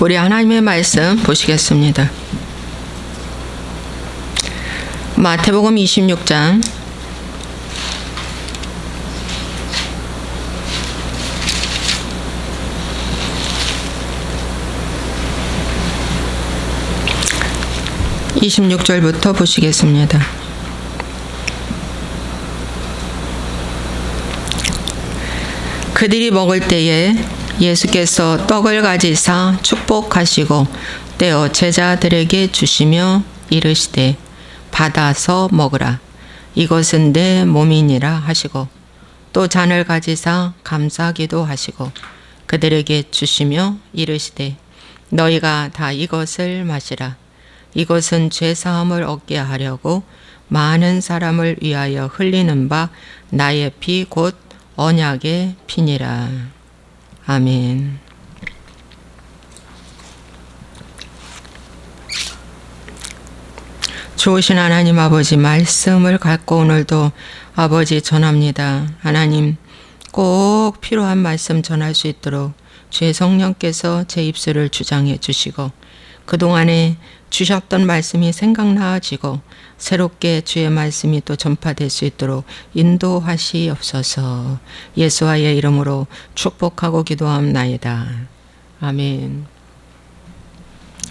우리 하나님의 말씀 보시겠습니다. 마태복음 26장 26절부터 보시겠습니다. 그들이 먹을 때에 예수께서 떡을 가지사 축복하시고 떼어 제자들에게 주시며 이르시되 받아서 먹으라. 이것은 내 몸이니라 하시고 또 잔을 가지사 감사기도 하시고 그들에게 주시며 이르시되 너희가 다 이것을 마시라. 이것은 죄사함을 얻게 하려고 많은 사람을 위하여 흘리는 바 나의 피 곧 언약의 피니라. 아멘. 좋으신 하나님 아버지 말씀을 갖고 오늘도 아버지 전합니다. 하나님 꼭 필요한 말씀 전할 수 있도록 주의 성령께서 제 입술을 주장해 주시고 그동안에 주셨던 말씀이 생각나지고 새롭게 주의 말씀이 또 전파될 수 있도록 인도하시옵소서. 예수와의 이름으로 축복하고 기도함나이다. 아멘.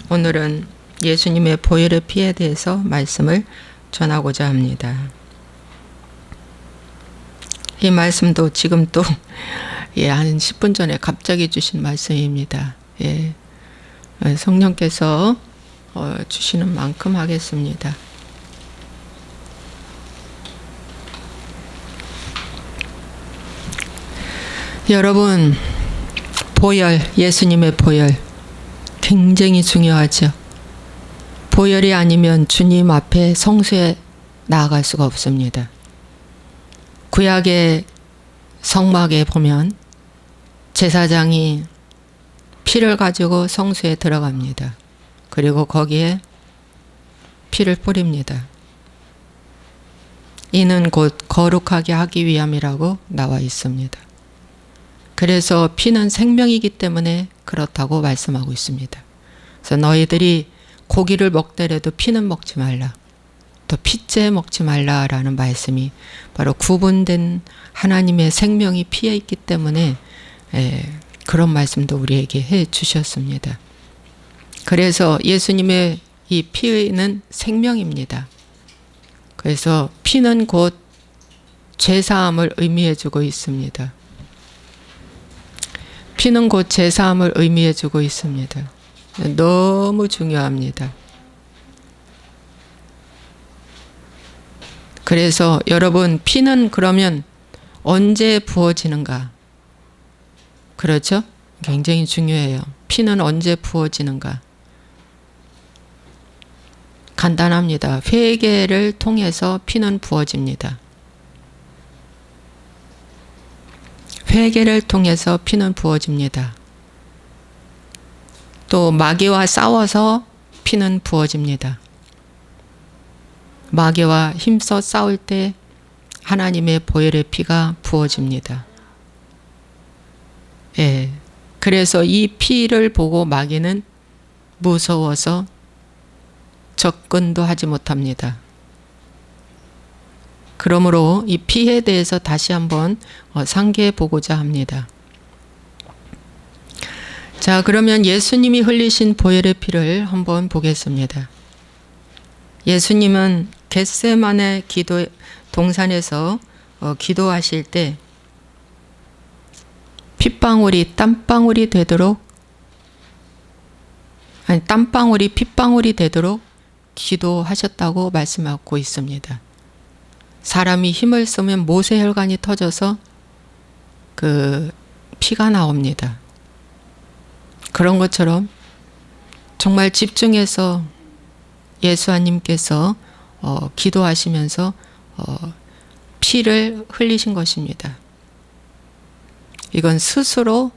오늘은 예수님의 보혈의 피에 대해서 말씀을 전하고자 합니다. 이 말씀도 지금 또 한 10분 전에 갑자기 주신 말씀입니다. 성령께서 주시는 만큼 하겠습니다. 여러분, 보혈, 예수님의 보혈 굉장히 중요하죠. 보혈이 아니면 주님 앞에 성소에 나아갈 수가 없습니다. 구약의 성막에 보면 제사장이 피를 가지고 성소에 들어갑니다. 그리고 거기에 피를 뿌립니다. 이는 곧 거룩하게 하기 위함이라고 나와 있습니다. 그래서 피는 생명이기 때문에 그렇다고 말씀하고 있습니다. 그래서 너희들이 고기를 먹더라도 피는 먹지 말라. 또 피째 먹지 말라라는 말씀이 바로 구분된 하나님의 생명이 피에 있기 때문에 그런 말씀도 우리에게 해 주셨습니다. 그래서 예수님의 이 피는 생명입니다. 그래서 피는 곧 죄사함을 의미해 주고 있습니다. 피는 곧 죄사함을 의미해 주고 있습니다. 너무 중요합니다. 그래서 여러분, 피는 그러면 언제 부어지는가? 그렇죠? 굉장히 중요해요. 피는 언제 부어지는가? 간단합니다. 회개를 통해서 피는 부어집니다. 회개를 통해서 피는 부어집니다. 또 마귀와 싸워서 피는 부어집니다. 마귀와 힘써 싸울 때 하나님의 보혈의 피가 부어집니다. 그래서 이 피를 보고 마귀는 무서워서 접근도 하지 못합니다. 그러므로 이 피에 대해서 다시 한번 상기해 보고자 합니다. 자, 그러면 예수님이 흘리신 보혈의 피를 한번 보겠습니다. 예수님은 겟세마네 기도 동산에서 기도하실 때 핏방울이 땀방울이 되도록 땀방울이 핏방울이 되도록 기도하셨다고 말씀하고 있습니다. 사람이 힘을 쓰면 모세혈관이 터져서 그 피가 나옵니다. 그런 것처럼 정말 집중해서 예수님께서 기도하시면서 피를 흘리신 것입니다. 이건 스스로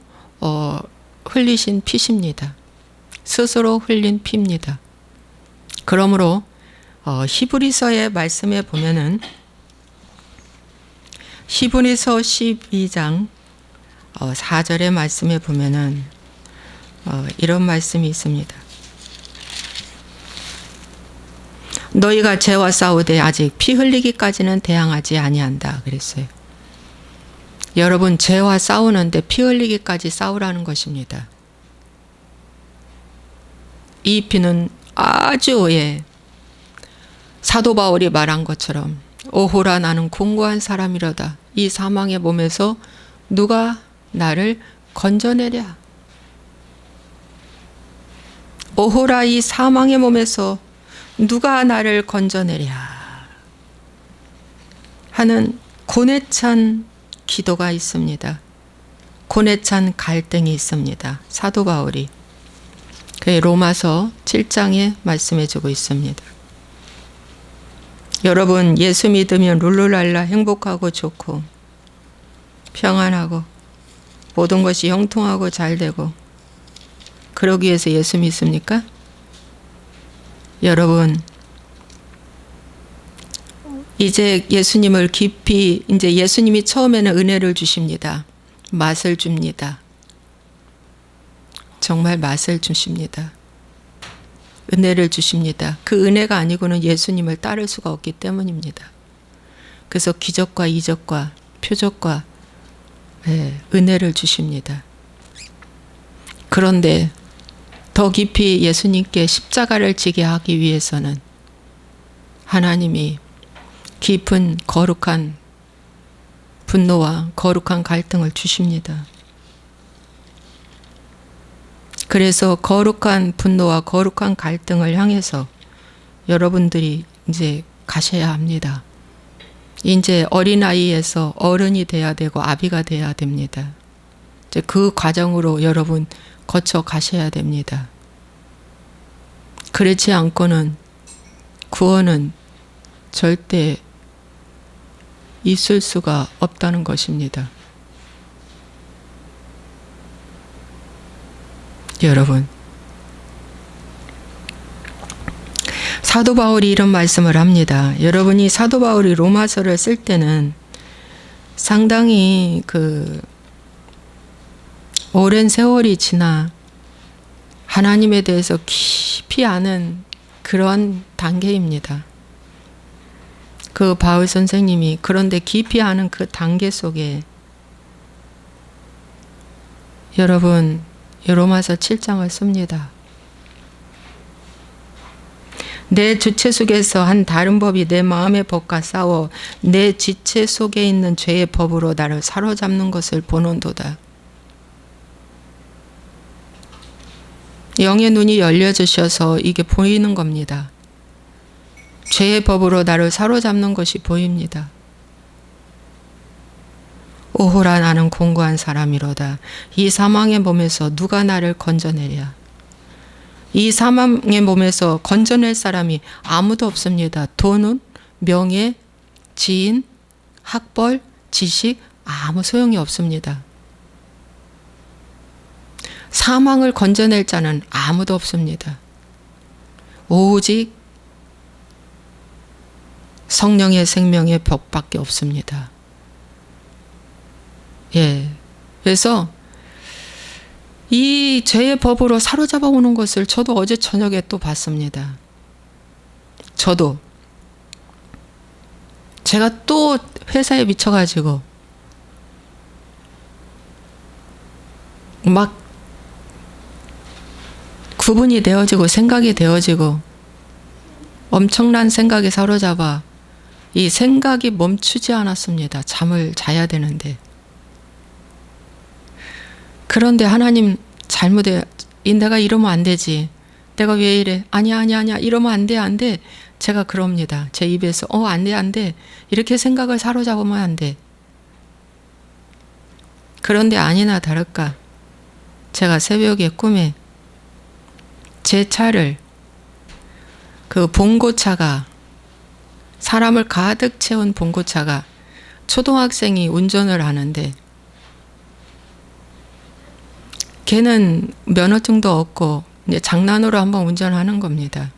흘리신 피십니다. 스스로 흘린 피입니다. 그러므로 히브리서의 말씀에 보면은 히브리서 12장 4절의 말씀에 보면은 이런 말씀이 있습니다. 너희가 죄와 싸우되 아직 피 흘리기까지는 대항하지 아니한다 그랬어요. 여러분, 죄와 싸우는데 피 흘리기까지 싸우라는 것입니다. 이 피는 아주 사도 바울이 말한 것처럼 오호라 나는 공고한 사람이로다. 이 사망의 몸에서 누가 나를 건져내랴. 오호라 이 사망의 몸에서 누가 나를 건져내랴 하는 고뇌찬 기도가 있습니다. 고뇌찬 갈등이 있습니다. 사도 바울이 그 로마서 7장에 말씀해주고 있습니다. 여러분, 예수 믿으면 룰루랄라 행복하고 좋고 평안하고 모든 것이 형통하고 잘되고 그러기 위해서 예수 믿습니까? 여러분, 이제 예수님을 깊이, 이제 예수님이 처음에는 은혜를 주십니다. 맛을 줍니다. 정말 맛을 주십니다. 은혜를 주십니다. 그 은혜가 아니고는 예수님을 따를 수가 없기 때문입니다. 그래서 기적과 이적과 표적과 은혜를 주십니다. 그런데 더 깊이 예수님께 십자가를 지게 하기 위해서는 하나님이 깊은 거룩한 분노와 거룩한 갈등을 주십니다. 그래서 거룩한 분노와 거룩한 갈등을 향해서 여러분들이 이제 가셔야 합니다. 이제 어린아이에서 어른이 돼야 되고 아비가 돼야 됩니다. 이제 그 과정으로 여러분 거쳐 가셔야 됩니다. 그렇지 않고는 구원은 절대 있을 수가 없다는 것입니다. 여러분, 사도 바울이 이런 말씀을 합니다. 여러분이 사도 바울이 로마서를 쓸 때는 상당히 오랜 세월이 지나 하나님에 대해서 깊이 아는 그런 단계입니다. 그 바울 선생님이 그런데 깊이 아는 그 단계 속에 여러분 로마서 7장을 씁니다. 내 주체 속에서 한 다른 법이 내 마음의 법과 싸워 내 지체 속에 있는 죄의 법으로 나를 사로잡는 것을 보는도다. 영의 눈이 열려주셔서 이게 보이는 겁니다. 죄의 법으로 나를 사로잡는 것이 보입니다. 오호라 나는 공고한 사람이로다. 이 사망의 몸에서 누가 나를 건져내랴. 이 사망의 몸에서 건져낼 사람이 아무도 없습니다. 돈은, 명예, 지인, 학벌, 지식 아무 소용이 없습니다. 사망을 건져낼 자는 아무도 없습니다. 오직 성령의 생명의 벽밖에 없습니다. 그래서 이 죄의 법으로 사로잡아 오는 것을 저도 어제 저녁에 또 봤습니다. 저도 제가 또 회사에 미쳐가지고 막 구분이 되어지고 생각이 되어지고 엄청난 생각이 사로잡아 이 생각이 멈추지 않았습니다. 잠을 자야 되는데. 그런데 하나님 잘못해. 내가 이러면 안 되지. 내가 왜 이래. 아니야. 이러면 안 돼. 제가 그럽니다. 제 입에서 안 돼. 이렇게 생각을 사로잡으면 안 돼. 그런데 아니나 다를까. 제가 새벽에 꿈에 제 차를 그 봉고차가 사람을 가득 채운 봉고차가 초등학생이 운전을 하는데 걔는 면허증도 없고 이제 장난으로 한번 운전하는 겁니다.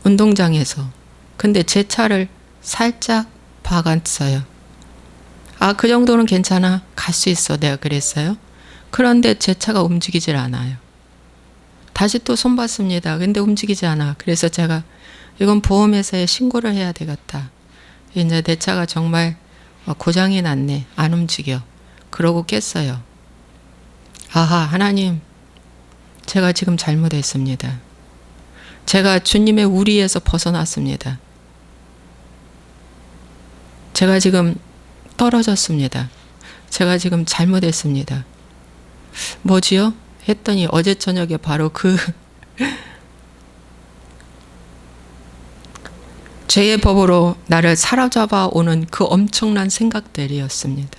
운동장에서. 근데 제 차를 살짝 박았어요. 그 정도는 괜찮아. 갈 수 있어. 내가 그랬어요. 그런데 제 차가 움직이질 않아요. 다시 또 손봤습니다. 근데 움직이지 않아. 그래서 제가 이건 보험회사에 신고를 해야 되겠다. 이제 내 차가 정말 고장이 났네. 안 움직여. 그러고 깼어요. 아하, 하나님, 제가 지금 잘못했습니다. 제가 주님의 우리에서 벗어났습니다. 제가 지금 떨어졌습니다. 제가 지금 잘못했습니다. 뭐지요? 했더니 어제 저녁에 바로 그 죄의 법으로 나를 사로잡아 오는 그 엄청난 생각들이었습니다.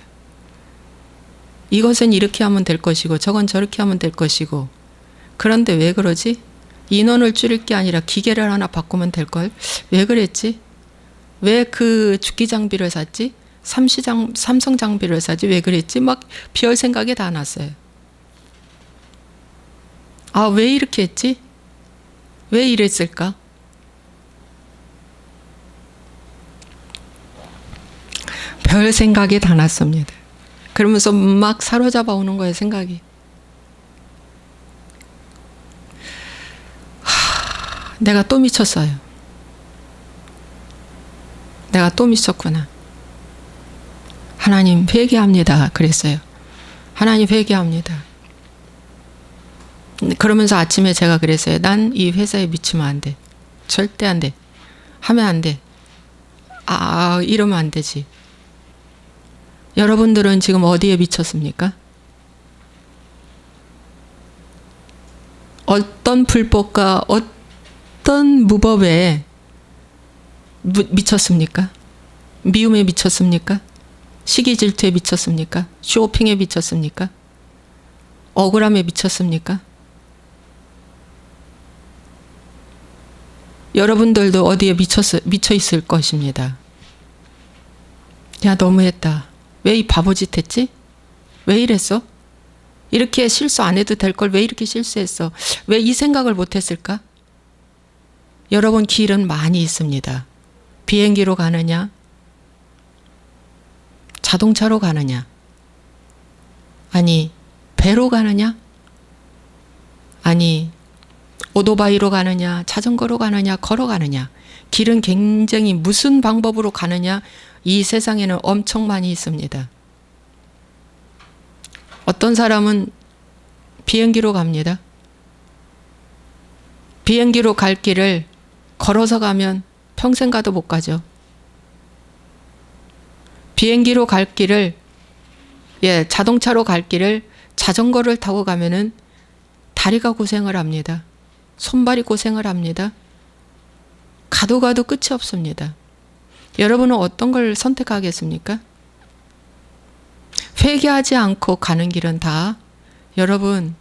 이것은 이렇게 하면 될 것이고 저건 저렇게 하면 될 것이고, 그런데 왜 그러지? 인원을 줄일 게 아니라 기계를 하나 바꾸면 될걸? 왜 그랬지? 왜 그 죽기 장비를 샀지? 삼성 장비를 사지? 왜 그랬지? 막 별 생각이 다 났어요. 아, 왜 이렇게 했지? 왜 이랬을까? 별 생각이 다 났습니다. 그러면서 막 사로잡아 오는 거예요, 생각이. 내가 또 미쳤어요. 내가 또 미쳤구나. 하나님 회개합니다. 그랬어요. 하나님 회개합니다. 그러면서 아침에 제가 그랬어요. 난 이 회사에 미치면 안 돼. 절대 안 돼. 하면 안 돼. 이러면 안 되지. 여러분들은 지금 어디에 미쳤습니까? 어떤 불법과 어떤 무법에 미쳤습니까? 미움에 미쳤습니까? 시기 질투에 미쳤습니까? 쇼핑에 미쳤습니까? 억울함에 미쳤습니까? 여러분들도 어디에 미쳐 있을 것입니다. 야, 너무했다. 왜 이 바보짓 했지? 왜 이랬어? 이렇게 실수 안 해도 될 걸 왜 이렇게 실수했어? 왜 이 생각을 못 했을까? 여러분, 길은 많이 있습니다. 비행기로 가느냐? 자동차로 가느냐? 아니, 배로 가느냐? 아니, 오토바이로 가느냐? 자전거로 가느냐? 걸어가느냐? 길은 굉장히 무슨 방법으로 가느냐? 이 세상에는 엄청 많이 있습니다. 어떤 사람은 비행기로 갑니다. 비행기로 갈 길을 걸어서 가면 평생 가도 못 가죠. 비행기로 갈 길을, 자동차로 갈 길을 자전거를 타고 가면은 다리가 고생을 합니다. 손발이 고생을 합니다. 가도 가도 끝이 없습니다. 여러분은 어떤 걸 선택하겠습니까? 회개하지 않고 가는 길은 다 여러분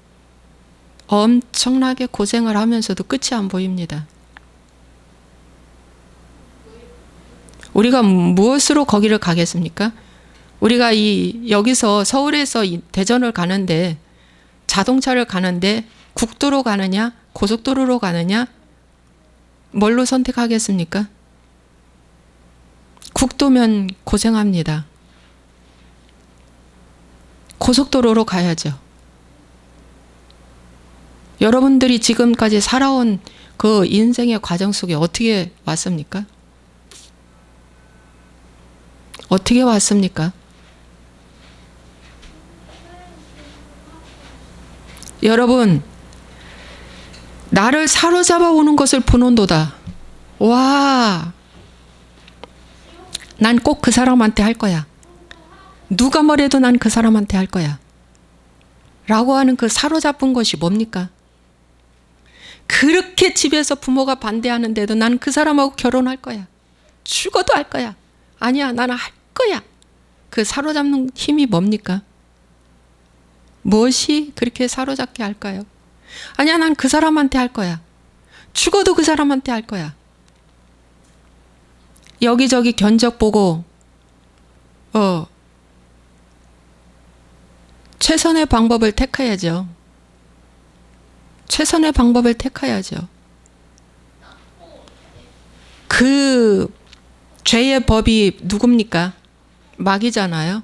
엄청나게 고생을 하면서도 끝이 안 보입니다. 우리가 무엇으로 거기를 가겠습니까? 우리가 여기서 서울에서 대전을 가는데, 자동차를 가는데 국도로 가느냐 고속도로로 가느냐, 뭘로 선택하겠습니까? 국도면 고생합니다. 고속도로로 가야죠. 여러분들이 지금까지 살아온 그 인생의 과정 속에 어떻게 왔습니까? 어떻게 왔습니까? 여러분, 나를 사로잡아 오는 것을 보는도다. 와, 난 꼭 그 사람한테 할 거야. 누가 뭐래도 난 그 사람한테 할 거야. 라고 하는 그 사로잡은 것이 뭡니까? 그렇게 집에서 부모가 반대하는데도 난 그 사람하고 결혼할 거야. 죽어도 할 거야. 아니야, 나는 할 거야. 그 사로잡는 힘이 뭡니까? 무엇이 그렇게 사로잡게 할까요? 아니야, 난 그 사람한테 할 거야. 죽어도 그 사람한테 할 거야. 여기저기 견적 보고 최선의 방법을 택해야죠. 최선의 방법을 택해야죠. 그 죄의 법이 누굽니까? 마귀잖아요.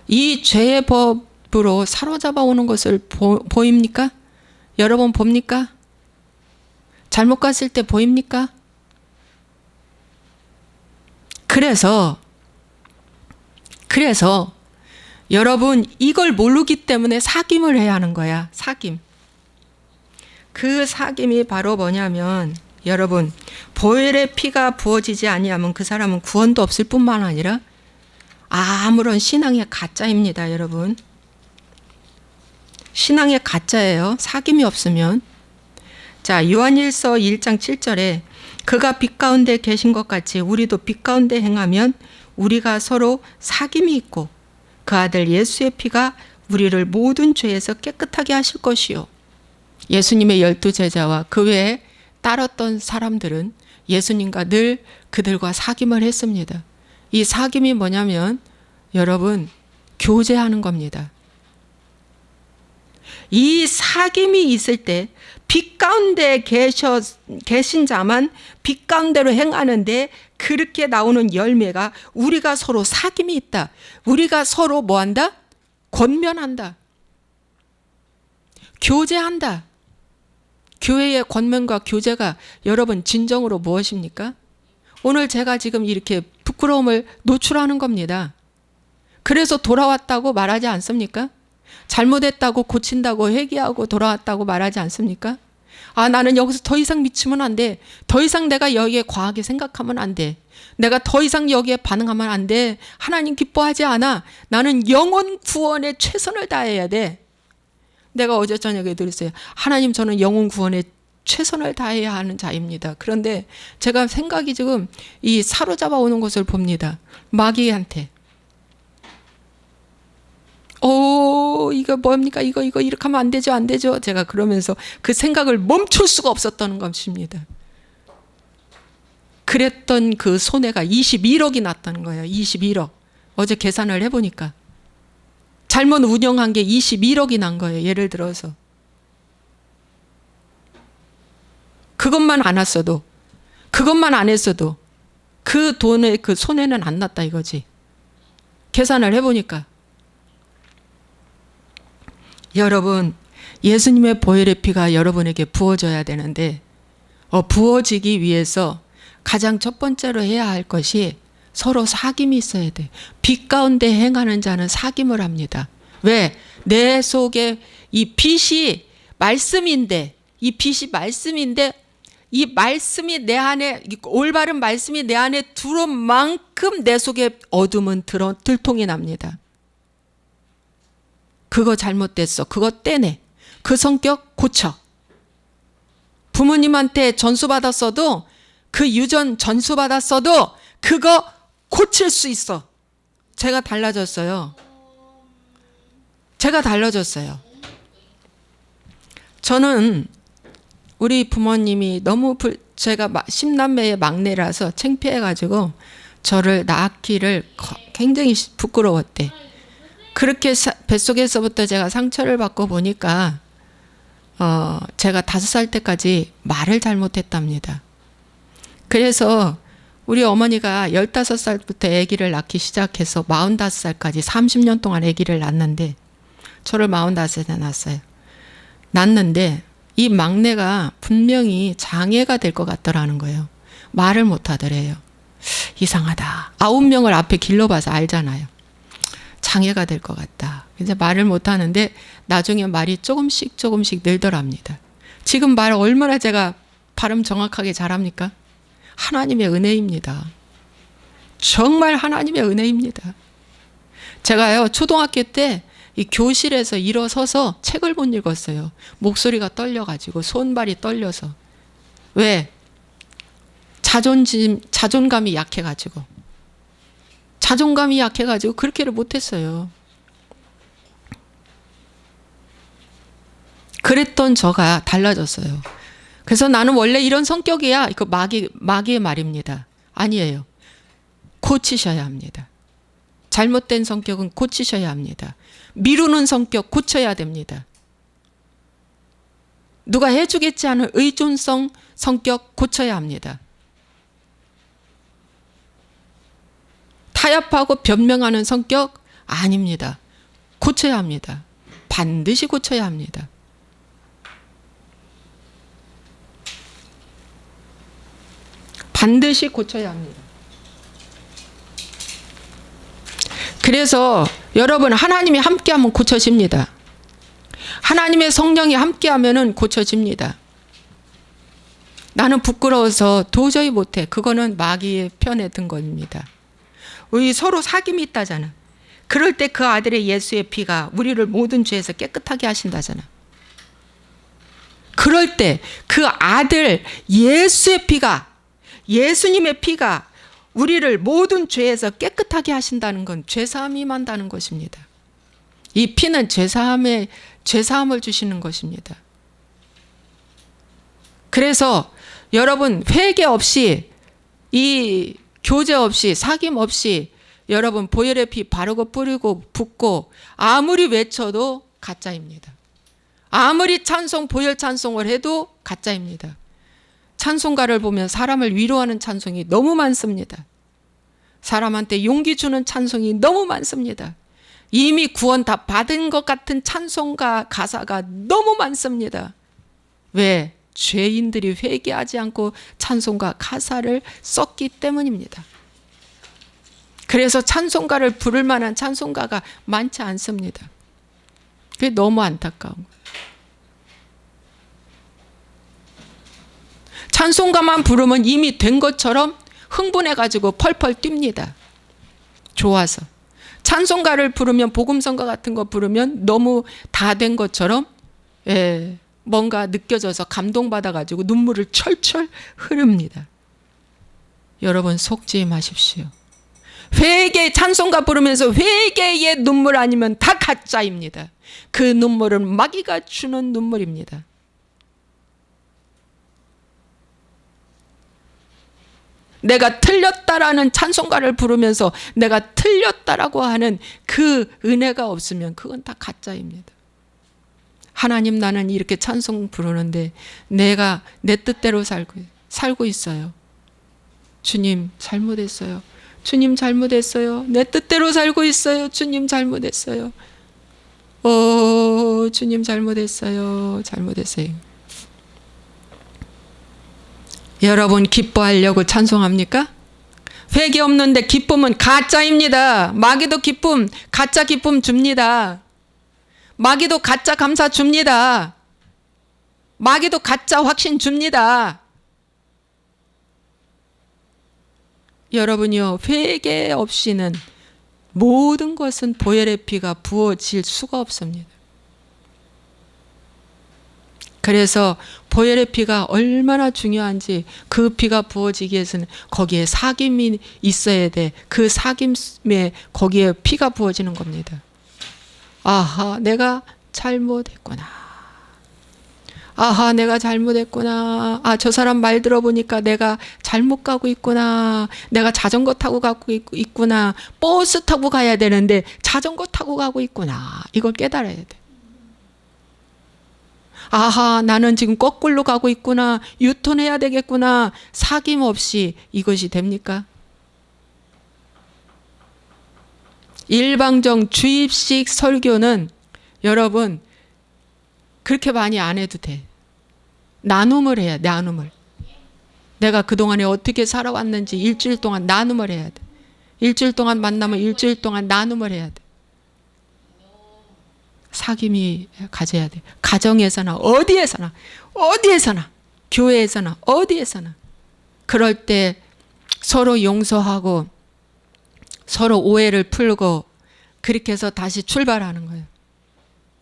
이 죄의 법 입으로 사로잡아 오는 것을 보입니까? 여러분 봅니까? 잘못 갔을 때 보입니까? 그래서 여러분 이걸 모르기 때문에 사귐을 해야 하는 거야. 사귐. 그 사귐이 바로 뭐냐면 여러분 보혈의 피가 부어지지 아니하면 그 사람은 구원도 없을 뿐만 아니라 아무런 신앙의 가짜입니다. 여러분. 신앙의 가짜예요. 사귐이 없으면. 자, 요한일서 1장 7절에 그가 빛 가운데 계신 것 같이 우리도 빛 가운데 행하면 우리가 서로 사귐이 있고 그 아들 예수의 피가 우리를 모든 죄에서 깨끗하게 하실 것이요. 예수님의 12제자와 그 외에 따랐던 사람들은 예수님과 늘 그들과 사귐을 했습니다. 이 사귐이 뭐냐면 여러분 교제하는 겁니다. 이 사귐이 있을 때 빛 가운데 계신 자만 빛 가운데로 행하는데 그렇게 나오는 열매가 우리가 서로 사귐이 있다. 우리가 서로 뭐한다? 권면한다. 교제한다. 교회의 권면과 교제가 여러분 진정으로 무엇입니까? 오늘 제가 지금 이렇게 부끄러움을 노출하는 겁니다. 그래서 돌아왔다고 말하지 않습니까? 잘못했다고 고친다고 회개하고 돌아왔다고 말하지 않습니까? 아, 나는 여기서 더 이상 미치면 안 돼. 더 이상 내가 여기에 과하게 생각하면 안 돼. 내가 더 이상 여기에 반응하면 안 돼. 하나님 기뻐하지 않아. 나는 영혼 구원에 최선을 다해야 돼. 내가 어제 저녁에 들었어요. 하나님, 저는 영혼 구원에 최선을 다해야 하는 자입니다. 그런데 제가 생각이 지금 이 사로잡아 오는 것을 봅니다. 마귀한테. 이거 뭡니까? 이거 이렇게 하면 안 되죠, 안 되죠. 제가 그러면서 그 생각을 멈출 수가 없었던 것입니다. 그랬던 그 손해가 21억이 났다는 거예요. 21억. 어제 계산을 해보니까. 잘못 운영한 게 21억이 난 거예요. 예를 들어서. 그것만 안 했어도, 그것만 안 했어도 그 돈의 그 손해는 안 났다 이거지. 계산을 해보니까. 여러분, 예수님의 보혈의 피가 여러분에게 부어져야 되는데 부어지기 위해서 가장 첫 번째로 해야 할 것이 서로 사귐이 있어야 돼. 빛 가운데 행하는 자는 사귐을 합니다. 왜? 내 속에 이 빛이 말씀인데, 이 빛이 말씀인데 이 말씀이 내 안에, 올바른 말씀이 내 안에 들어온 만큼 내 속에 어둠은 들통이 납니다. 그거 잘못됐어. 그거 떼내. 그 성격 고쳐. 부모님한테 전수받았어도, 그 유전 전수받았어도 그거 고칠 수 있어. 제가 달라졌어요. 제가 달라졌어요. 저는 우리 부모님이 너무 제가 10남매의 막내라서 창피해가지고 저를 낳기를 굉장히 부끄러웠대. 그렇게 뱃속에서부터 제가 상처를 받고 보니까 제가 5살 때까지 말을 잘못했답니다. 그래서 우리 어머니가 15살부터 아기를 낳기 시작해서 45살까지 30년 동안 아기를 낳았는데 저를 45살에 낳았어요. 낳았는데 이 막내가 분명히 장애가 될 것 같더라는 거예요. 말을 못 하더래요. 이상하다. 9명을 앞에 길러봐서 알잖아요. 장애가 될 것 같다. 이제 말을 못 하는데 나중에 말이 조금씩 늘더랍니다. 지금 말 얼마나 제가 발음 정확하게 잘합니까? 하나님의 은혜입니다. 정말 하나님의 은혜입니다. 제가요, 초등학교 때 이 교실에서 일어서서 책을 못 읽었어요. 목소리가 떨려가지고, 손발이 떨려서. 왜? 자존감이 약해가지고. 자존감이 약해가지고 그렇게를 못했어요. 그랬던 저가 달라졌어요. 그래서 나는 원래 이런 성격이야. 이거 마귀의 말입니다. 아니에요. 고치셔야 합니다. 잘못된 성격은 고치셔야 합니다. 미루는 성격 고쳐야 됩니다. 누가 해주겠지 하는 의존성 성격 고쳐야 합니다. 타협하고 변명하는 성격 아닙니다. 고쳐야 합니다. 반드시 고쳐야 합니다. 반드시 고쳐야 합니다. 그래서 여러분, 하나님이 함께하면 고쳐집니다. 하나님의 성령이 함께하면 고쳐집니다. 나는 부끄러워서 도저히 못해. 그거는 마귀의 편에 든 겁니다. 우리 서로 사귐이 있다잖아. 그럴 때 그 아들의 예수의 피가 우리를 모든 죄에서 깨끗하게 하신다잖아. 그럴 때 그 아들 예수의 피가, 예수님의 피가 우리를 모든 죄에서 깨끗하게 하신다는 건 죄사함이 임한다는 것입니다. 이 피는 죄사함을 주시는 것입니다. 그래서 여러분, 회개 없이, 이 교제 없이, 사귐 없이 여러분 보혈의 피 바르고 뿌리고 붓고 아무리 외쳐도 가짜입니다. 아무리 찬송, 보혈 찬송을 해도 가짜입니다. 찬송가를 보면 사람을 위로하는 찬송이 너무 많습니다. 사람한테 용기 주는 찬송이 너무 많습니다. 이미 구원 다 받은 것 같은 찬송가 가사가 너무 많습니다. 왜? 죄인들이 회개하지 않고 찬송가 가사를 썼기 때문입니다. 그래서 찬송가를 부를 만한 찬송가가 많지 않습니다. 그게 너무 안타까운 거예요. 찬송가만 부르면 이미 된 것처럼 흥분해가지고 펄펄 뜁니다. 좋아서. 찬송가를 부르면, 복음성가 같은 거 부르면 너무 다 된 것처럼 뭔가 느껴져서 감동받아가지고 눈물을 철철 흐릅니다. 여러분, 속지 마십시오. 회개, 찬송가 부르면서 회개의 눈물 아니면 다 가짜입니다. 그 눈물은 마귀가 주는 눈물입니다. 내가 틀렸다라는 찬송가를 부르면서 내가 틀렸다라고 하는 그 은혜가 없으면 그건 다 가짜입니다. 하나님, 나는 이렇게 찬송 부르는데 내가 내 뜻대로 살고 있어요. 주님, 잘못했어요. 주님, 잘못했어요. 내 뜻대로 살고 있어요. 주님, 잘못했어요. 주님, 잘못했어요. 잘못했어요. 여러분, 기뻐하려고 찬송합니까? 회개 없는데 기쁨은 가짜입니다. 마귀도 기쁨, 가짜 기쁨 줍니다. 마귀도 가짜 감사 줍니다. 마귀도 가짜 확신 줍니다. 여러분이요, 회개 없이는 모든 것은 보혈의 피가 부어질 수가 없습니다. 그래서 보혈의 피가 얼마나 중요한지, 그 피가 부어지기 위해서는 거기에 사귐이 있어야 돼. 그 사귐에 거기에 피가 부어지는 겁니다. 아하, 내가 잘못했구나. 아하, 내가 잘못했구나. 아, 저 사람 말 들어보니까 내가 잘못 가고 있구나. 내가 자전거 타고 가고 있구나. 버스 타고 가야 되는데 자전거 타고 가고 있구나. 이걸 깨달아야 돼. 아하, 나는 지금 거꾸로 가고 있구나. 유턴해야 되겠구나. 사귐 없이 이것이 됩니까? 일방적 주입식 설교는 여러분 그렇게 많이 안 해도 돼. 나눔을 해야 돼. 나눔을. 내가 그동안에 어떻게 살아왔는지 일주일 동안 나눔을 해야 돼. 일주일 동안 만나면 일주일 동안 나눔을 해야 돼. 사귐이 가져야 돼. 가정에서나 어디에서나 교회에서나 어디에서나. 그럴 때 서로 용서하고 서로 오해를 풀고 그렇게 해서 다시 출발하는 거예요.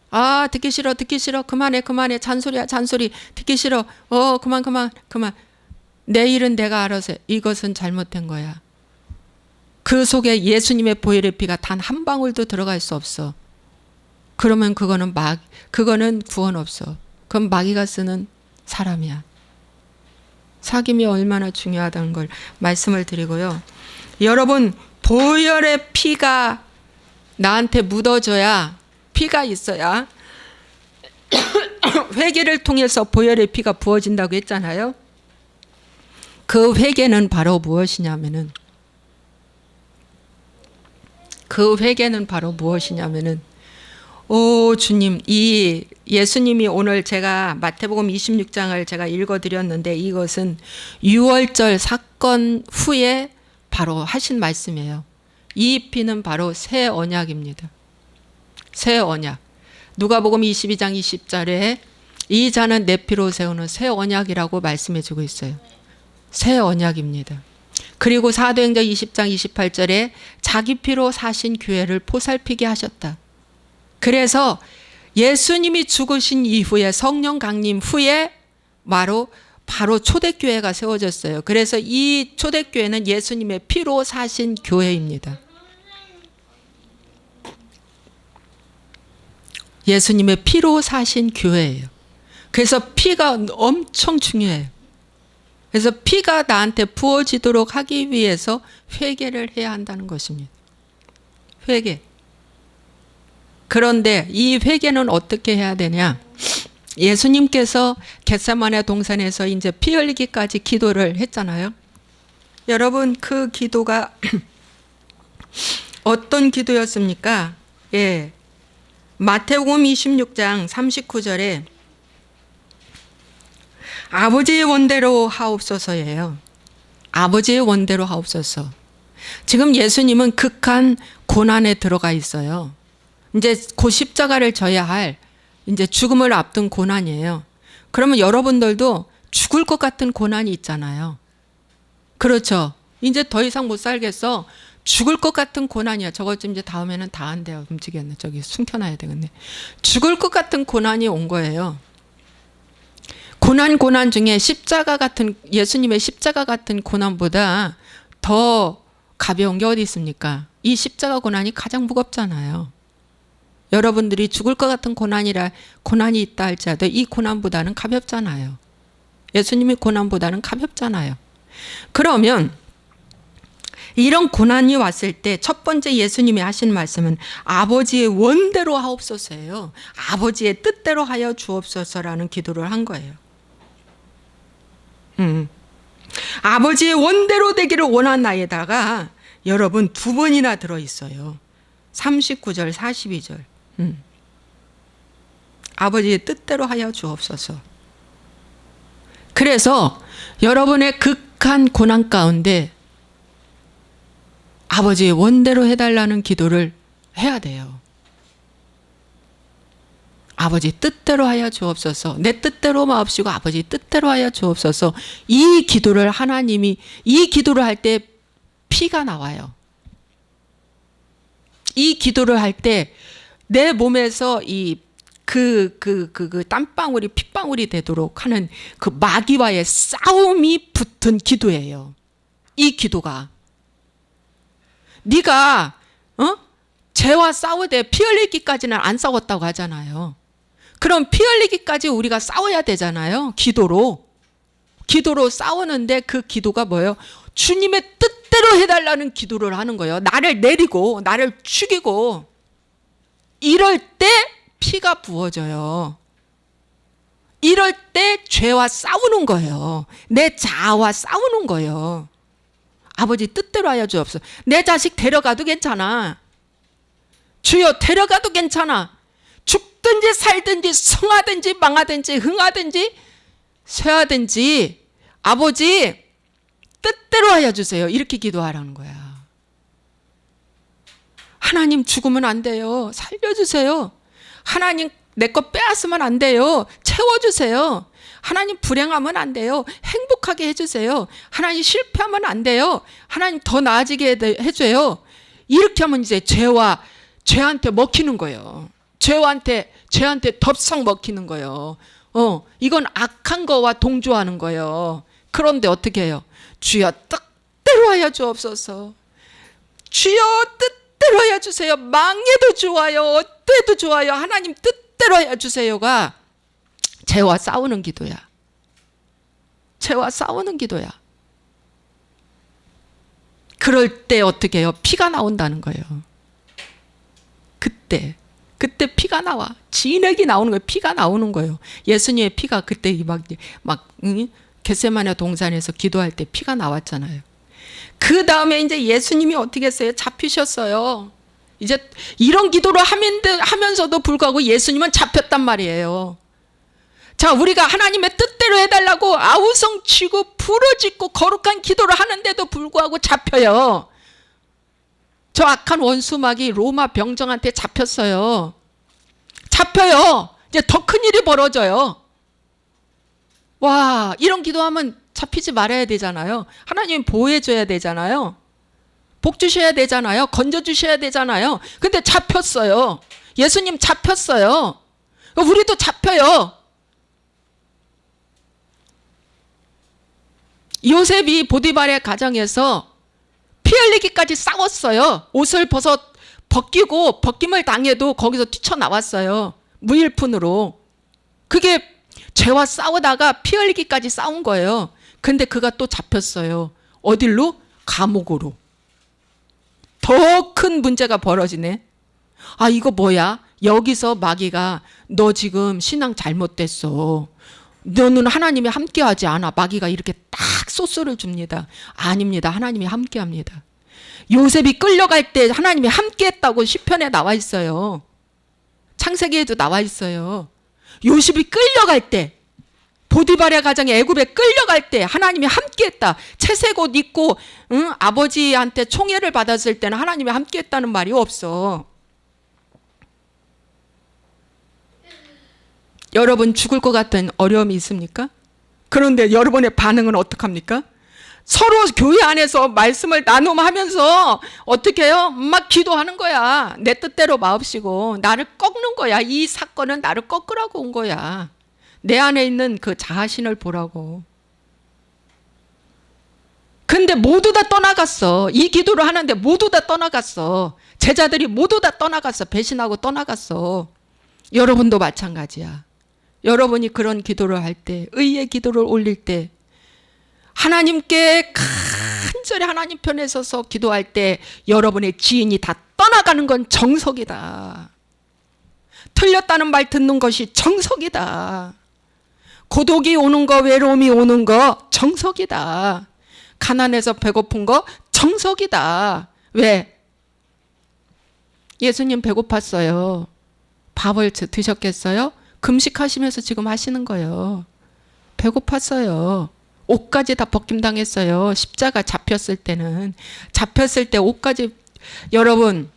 아, 듣기 싫어 그만해 잔소리야 잔소리 듣기 싫어 그만 내일은 내가 알아서 해. 이것은 잘못된 거야. 그 속에 예수님의 보혈의 피가 단 한 방울도 들어갈 수 없어. 그러면 그거는 구원 없어. 그건 마귀가 쓰는 사람이야. 사귐이 얼마나 중요하다는 걸 말씀을 드리고요. 여러분, 보혈의 피가 나한테 묻어져야, 피가 있어야 회개를 통해서 보혈의 피가 부어진다고 했잖아요. 그 회개는 바로 무엇이냐면은 오 주님, 이 예수님이 오늘 제가 마태복음 26장을 제가 읽어드렸는데 이것은 유월절 사건 후에 바로 하신 말씀이에요. 이 피는 바로 새 언약입니다. 새 언약. 누가복음 22장 20절에 이 자는 내 피로 세우는 새 언약이라고 말씀해주고 있어요. 새 언약입니다. 그리고 사도행전 20장 28절에 자기 피로 사신 교회를 보살피게 하셨다. 그래서 예수님이 죽으신 이후에 성령 강림 후에 바로 초대교회가 세워졌어요. 그래서 이 초대교회는 예수님의 피로 사신 교회입니다. 예수님의 피로 사신 교회예요. 그래서 피가 엄청 중요해요. 그래서 피가 나한테 부어지도록 하기 위해서 회개를 해야 한다는 것입니다. 회개. 그런데 이 회개는 어떻게 해야 되냐? 예수님께서 겟세마네 동산에서 이제 피 흘리기까지 기도를 했잖아요. 여러분 그 기도가 어떤 기도였습니까? 예. 마태복음 26장 39절에 아버지의 원대로 하옵소서예요. 아버지의 원대로 하옵소서. 지금 예수님은 극한 고난에 들어가 있어요. 이제 곧 십자가를 져야 할 이제 죽음을 앞둔 고난이에요. 그러면 여러분들도 죽을 것 같은 고난이 있잖아요. 그렇죠. 이제 더 이상 못 살겠어. 죽을 것 같은 고난이야. 저것 좀 이제 다음에는 다 안 돼요. 움직였네. 저기 숨겨놔야 되겠네. 죽을 것 같은 고난이 온 거예요. 고난 중에 십자가 같은, 예수님의 십자가 같은 고난보다 더 가벼운 게 어디 있습니까? 이 십자가 고난이 가장 무겁잖아요. 여러분들이 죽을 것 같은 고난이 있다 할지라도 이 고난보다는 가볍잖아요. 예수님의 고난보다는 가볍잖아요. 그러면 이런 고난이 왔을 때 첫 번째 예수님이 하신 말씀은 아버지의 원대로 하옵소서예요. 아버지의 뜻대로 하여 주옵소서라는 기도를 한 거예요. 아버지의 원대로 되기를 원하나이다가 여러분 두 번이나 들어있어요. 39절 42절. 아버지의 뜻대로 하여 주옵소서. 그래서 여러분의 극한 고난 가운데 아버지의 원대로 해달라는 기도를 해야 돼요. 아버지 뜻대로 하여 주옵소서. 내 뜻대로 마옵시고 아버지 뜻대로 하여 주옵소서. 이 기도를 하나님이, 이 기도를 할 때 피가 나와요. 이 기도를 할 때 내 몸에서 그 땀방울이 핏방울이 되도록 하는 그 마귀와의 싸움이 붙은 기도예요. 이 기도가. 네가 죄와 싸우되 피 흘리기까지는 안 싸웠다고 하잖아요. 그럼 피 흘리기까지 우리가 싸워야 되잖아요. 기도로 싸우는데 그 기도가 뭐예요? 주님의 뜻대로 해달라는 기도를 하는 거예요. 나를 내리고 나를 죽이고 이럴 때 피가 부어져요. 이럴 때 죄와 싸우는 거예요. 내 자아와 싸우는 거예요. 아버지 뜻대로 하여 주옵소서. 내 자식 데려가도 괜찮아. 주여 데려가도 괜찮아. 죽든지 살든지 성하든지 망하든지 흥하든지 쇠하든지 아버지 뜻대로 하여 주세요. 이렇게 기도하라는 거야. 하나님 죽으면 안 돼요. 살려주세요. 하나님 내 거 빼앗으면 안 돼요. 채워주세요. 하나님 불행하면 안 돼요. 행복하게 해주세요. 하나님 실패하면 안 돼요. 하나님 더 나아지게 해줘요. 이렇게 하면 이제 죄한테 먹히는 거예요. 죄한테 덥석 먹히는 거예요. 이건 악한 거와 동조하는 거예요. 그런데 어떻게 해요? 주여 뜻대로 하여 주옵소서. 주여 뜻대로 하여 주세요. 망해도 좋아요. 어때도 좋아요. 하나님 뜻대로 하여 주세요가 죄와 싸우는 기도야. 죄와 싸우는 기도야. 그럴 때 어떻게 해요? 피가 나온다는 거예요. 그때 피가 나와. 진액이 나오는 거예요. 피가 나오는 거예요. 예수님의 피가 그때 겟세마네 동산에서 기도할 때 피가 나왔잖아요. 그 다음에 이제 예수님이 어떻게 했어요? 잡히셨어요. 이제 이런 기도를 하면서도 불구하고 예수님은 잡혔단 말이에요. 자, 우리가 하나님의 뜻대로 해달라고 아우성치고 부르짖고 거룩한 기도를 하는데도 불구하고 잡혀요. 저 악한 원수막이 로마 병정한테 잡혔어요. 잡혀요. 이제 더 큰 일이 벌어져요. 와, 이런 기도하면 잡히지 말아야 되잖아요. 하나님 보호해줘야 되잖아요. 복 주셔야 되잖아요. 건져주셔야 되잖아요. 근데 잡혔어요. 예수님 잡혔어요. 우리도 잡혀요. 요셉이 보디발의 가정에서 피 흘리기까지 싸웠어요. 옷을 벗기고 벗김을 당해도 거기서 뛰쳐나왔어요. 무일푼으로. 그게 죄와 싸우다가 피 흘리기까지 싸운 거예요. 근데 그가 또 잡혔어요. 어딜로? 감옥으로. 더 큰 문제가 벌어지네. 아, 이거 뭐야? 여기서 마귀가 너 지금 신앙 잘못됐어. 너는 하나님이 함께하지 않아. 마귀가 이렇게 딱 소스를 줍니다. 아닙니다. 하나님이 함께합니다. 요셉이 끌려갈 때 하나님이 함께했다고 시편에 나와 있어요. 창세기에도 나와 있어요. 요셉이 끌려갈 때, 보디발의 가정에 애굽에 끌려갈 때 하나님이 함께했다. 채색 옷 입고 아버지한테 총애를 받았을 때는 하나님이 함께했다는 말이 없어. 여러분 죽을 것 같은 어려움이 있습니까? 그런데 여러분의 반응은 어떡합니까? 서로 교회 안에서 말씀을 나눔하면서 어떻게 해요? 막 기도하는 거야. 내 뜻대로 마옵시고 나를 꺾는 거야. 이 사건은 나를 꺾으라고 온 거야. 내 안에 있는 그 자아신을 보라고. 근데 모두 다 떠나갔어. 이 기도를 하는데 모두 다 떠나갔어. 제자들이 모두 다 떠나갔어. 배신하고 떠나갔어. 여러분도 마찬가지야. 여러분이 그런 기도를 할 때, 의의 기도를 올릴 때, 하나님께 간절히 하나님 편에 서서 기도할 때 여러분의 지인이 다 떠나가는 건 정석이다. 틀렸다는 말 듣는 것이 정석이다. 고독이 오는 거, 외로움이 오는 거 정석이다. 가난해서 배고픈 거 정석이다. 왜? 예수님 배고팠어요. 밥을 드셨겠어요? 금식하시면서 지금 하시는 거예요. 배고팠어요. 옷까지 다 벗김당했어요. 십자가 잡혔을 때는. 잡혔을 때 옷까지, 여러분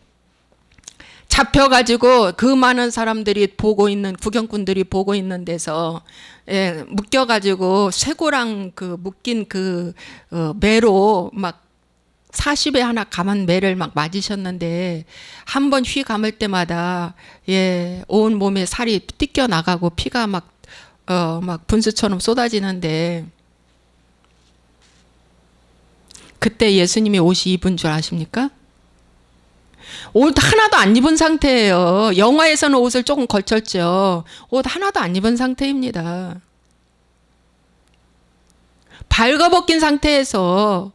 잡혀가지고 그 많은 사람들이 보고 있는, 구경꾼들이 보고 있는 데서 묶여가지고 쇠고랑 그 묶인 그 매로 막 40에 하나 감은 매를 막 맞으셨는데 한 번 휘 감을 때마다 온 몸에 살이 띠껴 나가고 피가 막 분수처럼 쏟아지는데 그때 예수님이 옷이 입은 줄 아십니까? 옷 하나도 안 입은 상태예요. 영화에서는 옷을 조금 걸쳤죠. 옷 하나도 안 입은 상태입니다. 발가벗긴 상태에서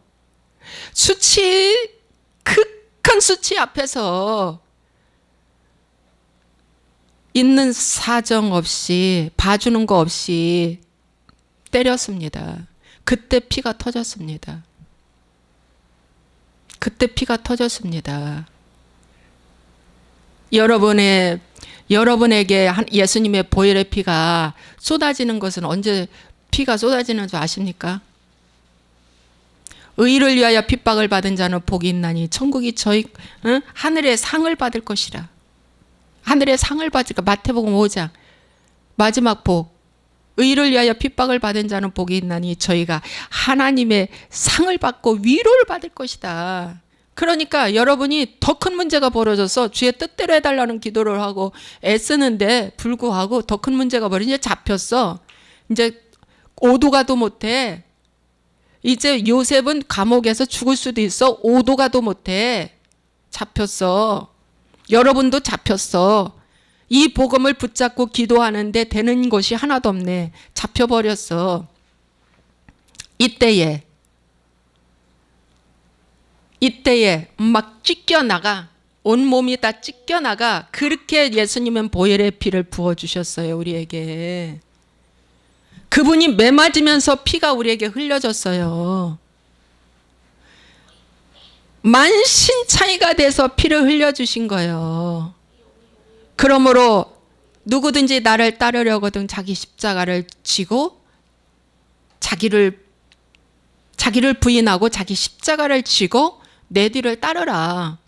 극한 수치 앞에서 있는 사정 없이 봐주는 거 없이 때렸습니다. 그때 피가 터졌습니다. 그때 피가 터졌습니다. 여러분에게 예수님의 보혈의 피가 쏟아지는 것은 언제 피가 쏟아지는 줄 아십니까? 의를 위하여 핍박을 받은 자는 복이 있나니 천국이 하늘의 상을 받을 것이라. 하늘의 상을 받을까? 마태복음 5장 마지막 복. 의를 위하여 핍박을 받은 자는 복이 있나니 저희가 하나님의 상을 받고 위로를 받을 것이다. 그러니까 여러분이 더 큰 문제가 벌어져서 주의 뜻대로 해달라는 기도를 하고 애쓰는데 불구하고 더 큰 문제가 벌어져. 이제 잡혔어. 이제 오도 가도 못해. 이제 요셉은 감옥에서 죽을 수도 있어. 오도 가도 못해. 잡혔어. 여러분도 잡혔어. 이 복음을 붙잡고 기도하는데 되는 것이 하나도 없네. 잡혀버렸어. 이때에 막 찢겨나가. 온몸이 다 찢겨나가. 그렇게 예수님은 보혈의 피를 부어주셨어요. 우리에게. 그분이 매 맞으면서 피가 우리에게 흘려졌어요. 만신창이가 돼서 피를 흘려주신 거예요. 그러므로 누구든지 나를 따르려거든 자기 십자가를 지고 자기를 부인하고 자기 십자가를 지고 내 뒤를 따르라.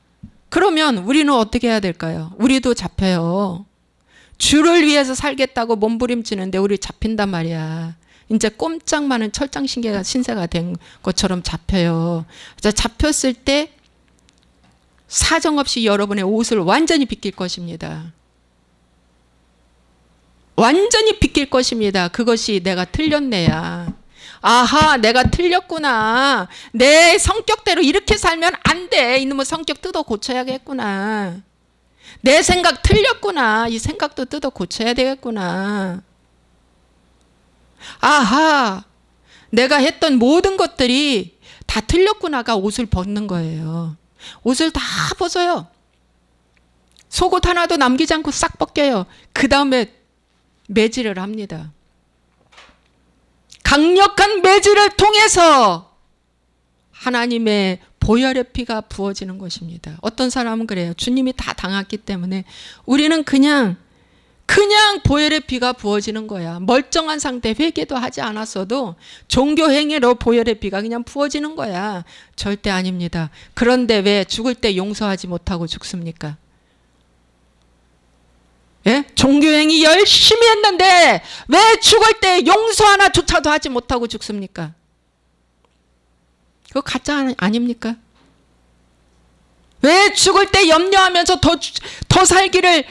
그러면 우리는 어떻게 해야 될까요? 우리도 잡혀요. 주를 위해서 살겠다고 몸부림치는데 우리 잡힌단 말이야. 이제 꼼짝 많은 철장신세가 신세가 된 것처럼 잡혀요. 자, 잡혔을 때 사정없이 여러분의 옷을 완전히 벗길 것입니다. 완전히 벗길 것입니다. 그것이 내가 틀렸네야. 아하, 내가 틀렸구나. 내 성격대로 이렇게 살면 안 돼. 이놈의 성격 뜯어 고쳐야겠구나. 내 생각 틀렸구나. 이 생각도 뜯어 고쳐야 되겠구나. 아하, 내가 했던 모든 것들이 다 틀렸구나가 옷을 벗는 거예요. 옷을 다 벗어요. 속옷 하나도 남기지 않고 싹 벗겨요. 그 다음에 매질을 합니다. 강력한 매질을 통해서 하나님의 보혈의 피가 부어지는 것입니다. 어떤 사람은 그래요. 주님이 다 당했기 때문에 우리는 그냥 보혈의 피가 부어지는 거야. 멀쩡한 상태 회개도 하지 않았어도 종교 행위로 보혈의 피가 그냥 부어지는 거야. 절대 아닙니다. 그런데 왜 죽을 때 용서하지 못하고 죽습니까? 예? 종교행위 열심히 했는데 왜 죽을 때 용서 하나조차도 하지 못하고 죽습니까? 그거 가짜 아닙니까? 왜 죽을 때 염려하면서 더 살기를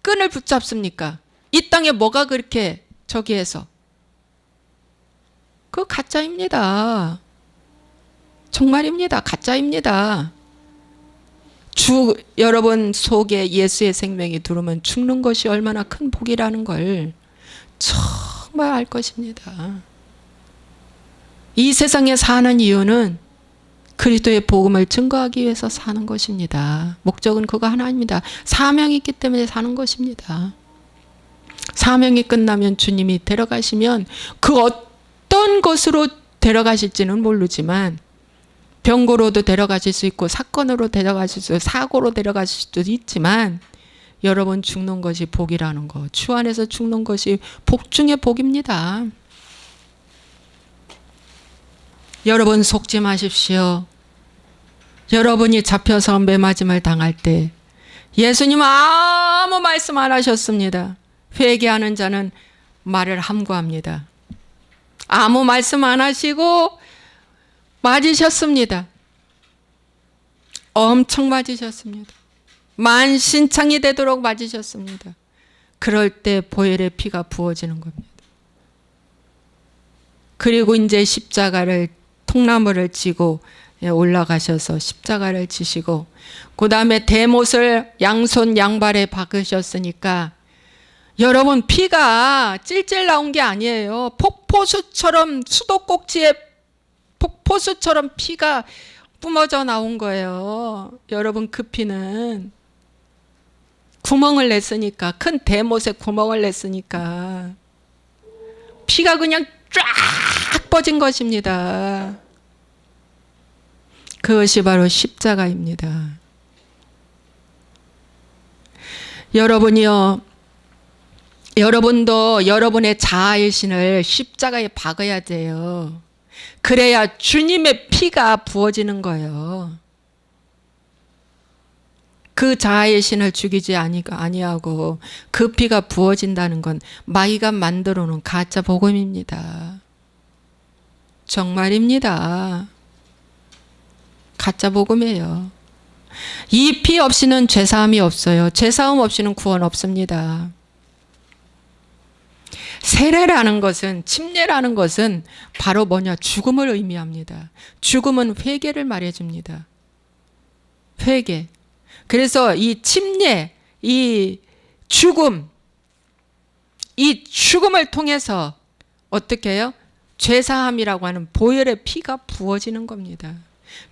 끈을 붙잡습니까? 이 땅에 뭐가 그렇게 저기해서? 그거 가짜입니다. 정말입니다. 가짜입니다. 주 여러분 속에 예수의 생명이 들어오면 죽는 것이 얼마나 큰 복이라는 걸 정말 알 것입니다. 이 세상에 사는 이유는 그리스도의 복음을 증거하기 위해서 사는 것입니다. 목적은 그거 하나입니다. 사명이 있기 때문에 사는 것입니다. 사명이 끝나면 주님이 데려가시면 그 어떤 것으로 데려가실지는 모르지만 병고로도 데려가실 수 있고 사건으로 데려가실 수 있고 사고로 데려가실 수도 있지만 여러분 죽는 것이 복이라는 거. 주 안에서 죽는 것이 복 중의 복입니다. 여러분 속지 마십시오. 여러분이 잡혀서 매맞음을 당할 때 예수님은 아무 말씀 안 하셨습니다. 회개하는 자는 말을 함구합니다. 아무 말씀 안 하시고 맞으셨습니다. 엄청 맞으셨습니다. 만신창이 되도록 맞으셨습니다. 그럴 때 보혈의 피가 부어지는 겁니다. 그리고 이제 십자가를 통나무를 지고 올라가셔서 십자가를 지시고 그 다음에 대못을 양손 양발에 박으셨으니까 여러분 피가 찔찔 나온 게 아니에요. 폭포수처럼 수도꼭지에 폭포수처럼 피가 뿜어져 나온 거예요. 여러분 그 피는 구멍을 냈으니까 큰 대못에 구멍을 냈으니까 피가 그냥 쫙 뻗은 것입니다. 그것이 바로 십자가입니다. 여러분이요, 여러분도 여러분의 자아의 신을 십자가에 박아야 돼요. 그래야 주님의 피가 부어지는 거예요. 그 자아의 신을 죽이지 아니하고 그 피가 부어진다는 건 마귀가 만들어 놓은 가짜 복음입니다. 정말입니다. 가짜 복음이에요. 이 피 없이는 죄사함이 없어요. 죄사함 없이는 구원 없습니다. 세례라는 것은, 침례라는 것은 바로 뭐냐? 죽음을 의미합니다. 죽음은 회개를 말해줍니다. 회개. 그래서 이 침례, 이 죽음을 통해서 어떻게 해요? 죄사함이라고 하는 보혈의 피가 부어지는 겁니다.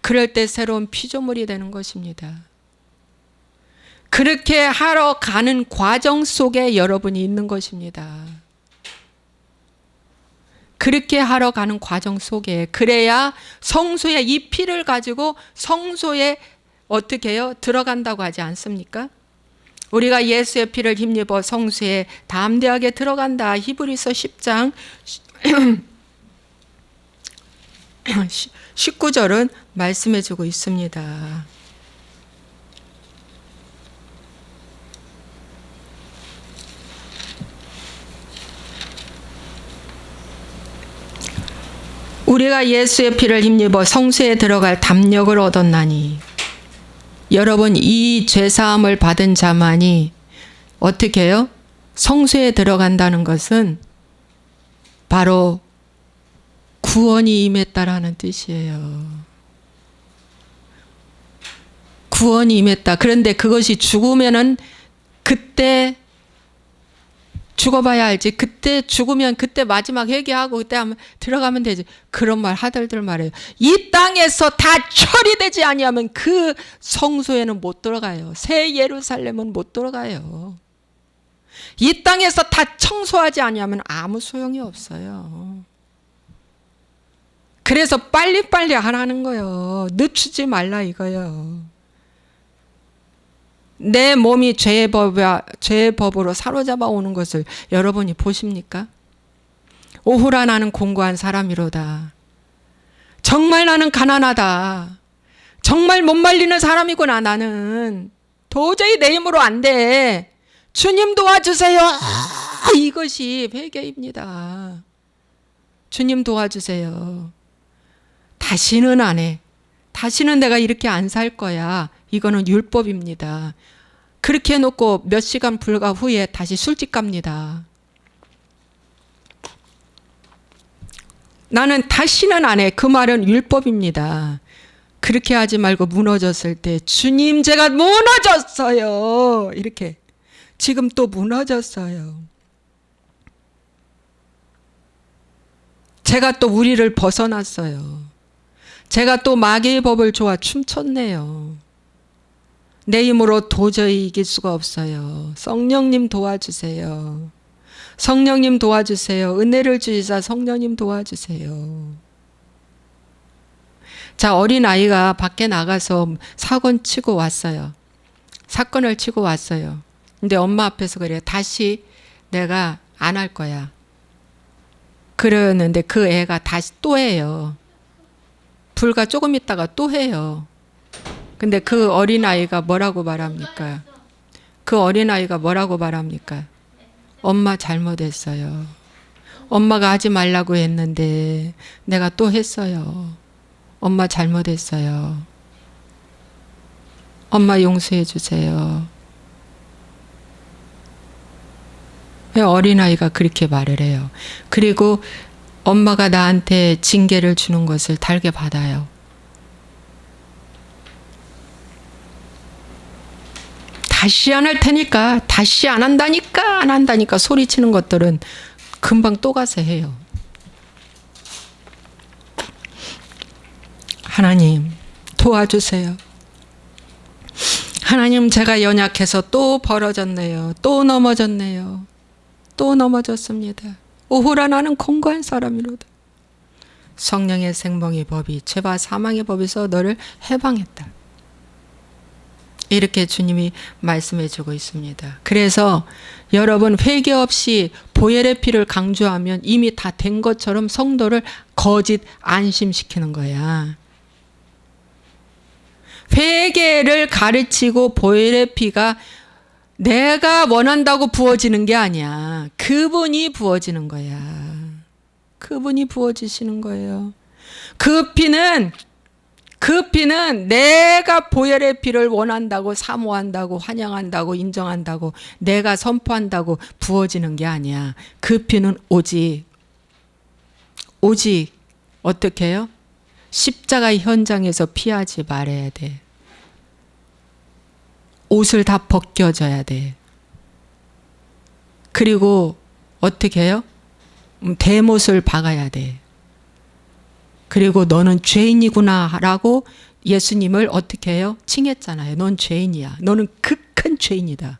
그럴 때 새로운 피조물이 되는 것입니다. 그렇게 하러 가는 과정 속에 여러분이 있는 것입니다. 그렇게 하러 가는 과정 속에 그래야 성소에 이 피를 가지고 성소에 어떻게 해요? 들어간다고 하지 않습니까? 우리가 예수의 피를 힘입어 성소에 담대하게 들어간다. 히브리서 10장 19절은 말씀해 주고 있습니다. 우리가 예수의 피를 힘입어 성소에 들어갈 담력을 얻었나니. 여러분, 이 죄사함을 받은 자만이 어떻게 해요? 성소에 들어간다는 것은 바로 구원이 임했다라는 뜻이에요. 구원이 임했다. 그런데 그것이 죽으면은 그때 죽어봐야 알지. 그때 죽으면 그때 마지막 회개하고 그때 하면 들어가면 되지. 그런 말 하들들 말해요. 이 땅에서 다 처리되지 아니하면 그 성소에는 못 들어가요. 새 예루살렘은 못 들어가요. 이 땅에서 다 청소하지 아니하면 아무 소용이 없어요. 그래서 빨리빨리 하라는 거예요. 늦추지 말라 이거예요. 내 몸이 죄의 법으로 사로잡아 오는 것을 여러분이 보십니까? 오후라 나는 공고한 사람이로다. 정말 나는 가난하다. 정말 못 말리는 사람이구나 나는. 도저히 내 힘으로 안 돼. 주님 도와주세요. 이것이 회개입니다. 주님 도와주세요. 다시는 안 해. 다시는 내가 이렇게 안 살 거야. 이거는 율법입니다. 그렇게 해놓고 몇 시간 불가 후에 다시 술집 갑니다. 나는 다시는 안 해. 그 말은 율법입니다. 그렇게 하지 말고 무너졌을 때 주님 제가 무너졌어요. 이렇게. 지금 또 무너졌어요. 제가 또 우리를 벗어났어요. 제가 또 마귀의 법을 좋아 춤췄네요. 내 힘으로 도저히 이길 수가 없어요. 성령님 도와주세요. 성령님 도와주세요. 은혜를 주시사 성령님 도와주세요. 자, 어린아이가 밖에 나가서 사건을 치고 왔어요. 근데 엄마 앞에서 그래요. 다시 내가 안 할 거야. 그러는데 그 애가 다시 또 해요. 불과 조금 있다가 또 해요. 근데 그 어린아이가 뭐라고 말합니까? 엄마 잘못했어요. 엄마가 하지 말라고 했는데 내가 또 했어요. 엄마 잘못했어요. 엄마 용서해 주세요. 어린아이가 그렇게 말을 해요. 그리고 엄마가 나한테 징계를 주는 것을 달게 받아요. 다시 안 할 테니까, 다시 안 한다니까 소리치는 것들은 금방 또 가서 해요. 하나님 도와주세요. 하나님 제가 연약해서 또 벌어졌네요. 또 넘어졌네요. 또 넘어졌습니다. 오호라 나는 공고한 사람이로다. 성령의 생명의 법이 죄와 사망의 법에서 너를 해방했다. 이렇게 주님이 말씀해 주고 있습니다. 그래서 여러분 회개 없이 보혈의 피를 강조하면 이미 다 된 것처럼 성도를 거짓 안심시키는 거야. 회개를 가르치고 보혈의 피가 내가 원한다고 부어지는 게 아니야. 그분이 부어지는 거야. 그분이 부어지시는 거예요. 그 피는 내가 보혈의 피를 원한다고 사모한다고 환영한다고 인정한다고 내가 선포한다고 부어지는 게 아니야. 그 피는 오직 어떻게 해요? 십자가 현장에서 피하지 말아야 돼. 옷을 다 벗겨져야 돼. 그리고 어떻게 해요? 대못을 박아야 돼. 그리고 너는 죄인이구나 라고 예수님을 어떻게 해요? 칭했잖아요. 넌 죄인이야. 너는 극한 죄인이다.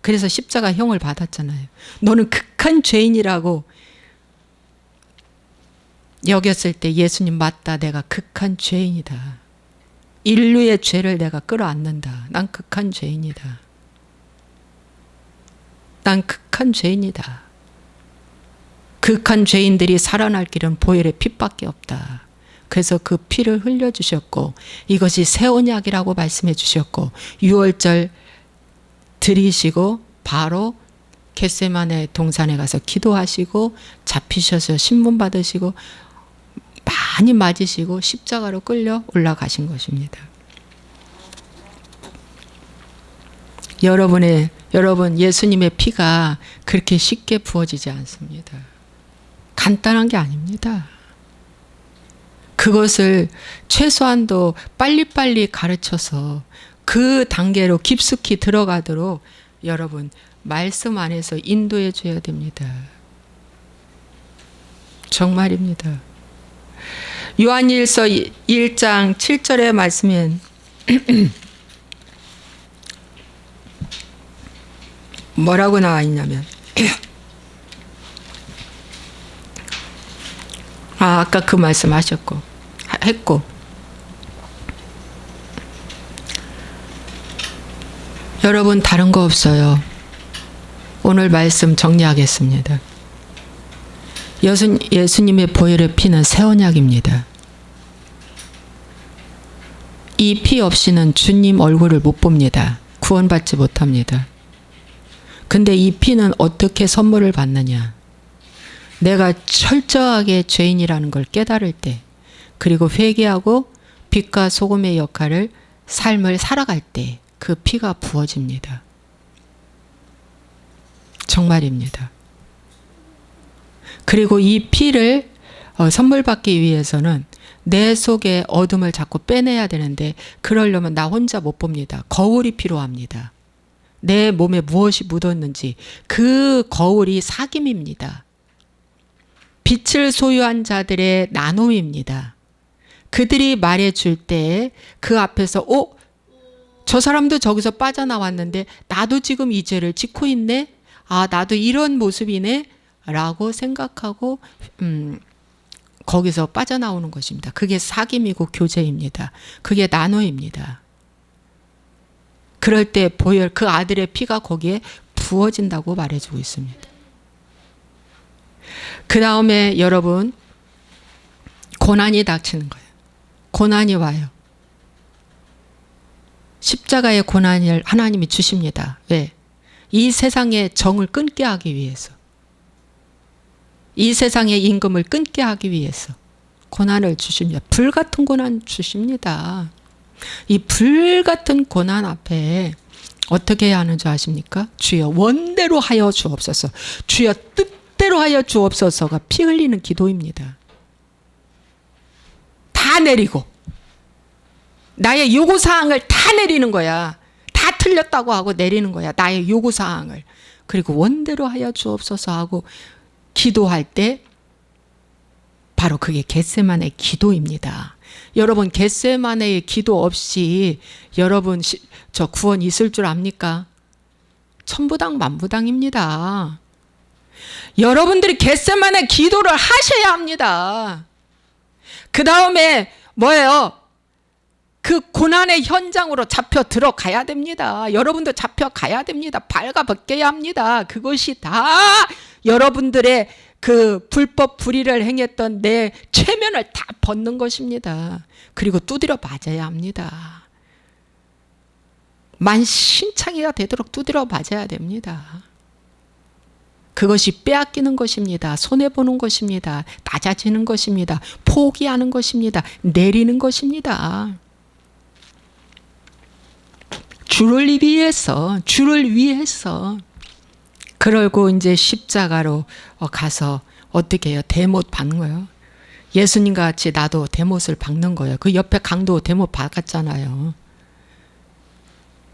그래서 십자가 형을 받았잖아요. 너는 극한 죄인이라고 여겼을 때 예수님 맞다. 내가 극한 죄인이다. 인류의 죄를 내가 끌어안는다. 난 극한 죄인이다. 난 극한 죄인이다. 극한 죄인들이 살아날 길은 보혈의 피밖에 없다. 그래서 그 피를 흘려주셨고 이것이 새 언약이라고 말씀해 주셨고 6월절 드리시고 바로 겟세마네 동산에 가서 기도하시고 잡히셔서 신문 받으시고 많이 맞으시고 십자가로 끌려 올라가신 것입니다. 여러분 예수님의 피가 그렇게 쉽게 부어지지 않습니다. 간단한 게 아닙니다. 그것을 최소한도 빨리빨리 가르쳐서 그 단계로 깊숙이 들어가도록 여러분 말씀 안에서 인도해 줘야 됩니다. 정말입니다. 요한일서 1장 7절의 말씀엔 뭐라고 나와 있냐면 아까 그 말씀 했고 여러분 다른 거 없어요. 오늘 말씀 정리하겠습니다. 예수님의 보혈의 피는 새 언약입니다. 이 피 없이는 주님 얼굴을 못 봅니다. 구원받지 못합니다. 근데 이 피는 어떻게 선물을 받느냐? 내가 철저하게 죄인이라는 걸 깨달을 때, 그리고 회개하고 빛과 소금의 역할을 삶을 살아갈 때 그 피가 부어집니다. 정말입니다. 그리고 이 피를 선물 받기 위해서는 내 속에 어둠을 자꾸 빼내야 되는데 그러려면 나 혼자 못 봅니다. 거울이 필요합니다. 내 몸에 무엇이 묻었는지 그 거울이 사귐입니다. 빛을 소유한 자들의 나눔입니다. 그들이 말해줄 때 그 앞에서 저 사람도 저기서 빠져나왔는데 나도 지금 이 죄를 짓고 있네? 나도 이런 모습이네? 라고 생각하고 거기서 빠져나오는 것입니다. 그게 사귐이고 교제입니다. 그게 나눔입니다. 그럴 때 보혈 그 아들의 피가 거기에 부어진다고 말해주고 있습니다. 그 다음에 여러분 고난이 닥치는 거예요. 고난이 와요. 십자가의 고난을 하나님이 주십니다. 왜? 이 세상의 정을 끊게 하기 위해서. 이 세상의 임금을 끊게 하기 위해서 고난을 주십니다. 불같은 고난 주십니다. 이 불같은 고난 앞에 어떻게 해야 하는 줄 아십니까? 주여 원대로 하여 주옵소서. 주여 뜻대로 하여 주옵소서가 피 흘리는 기도입니다. 다 내리고 나의 요구사항을 다 내리는 거야. 다 틀렸다고 하고 내리는 거야. 나의 요구사항을. 그리고 원대로 하여 주옵소서 하고 기도할 때 바로 그게 겟세마네 기도입니다. 여러분 겟세마네의 기도 없이 여러분 저 구원 있을 줄 압니까? 천부당 만부당입니다. 여러분들이 겟세마네 기도를 하셔야 합니다. 그 다음에 뭐예요? 그 고난의 현장으로 잡혀 들어가야 됩니다. 여러분도 잡혀가야 됩니다. 발가벗겨야 합니다. 그것이 다 여러분들의 그 불법 불의를 행했던 내 최면을 다 벗는 것입니다. 그리고 두드려 맞아야 합니다. 만신창이가 되도록 두드려 맞아야 됩니다. 그것이 빼앗기는 것입니다. 손해보는 것입니다. 낮아지는 것입니다. 포기하는 것입니다. 내리는 것입니다. 주를 위해서 그러고 이제 십자가로 가서 어떻게 해요? 대못 박는 거예요. 예수님 같이 나도 대못을 박는 거예요. 그 옆에 강도 대못 박았잖아요.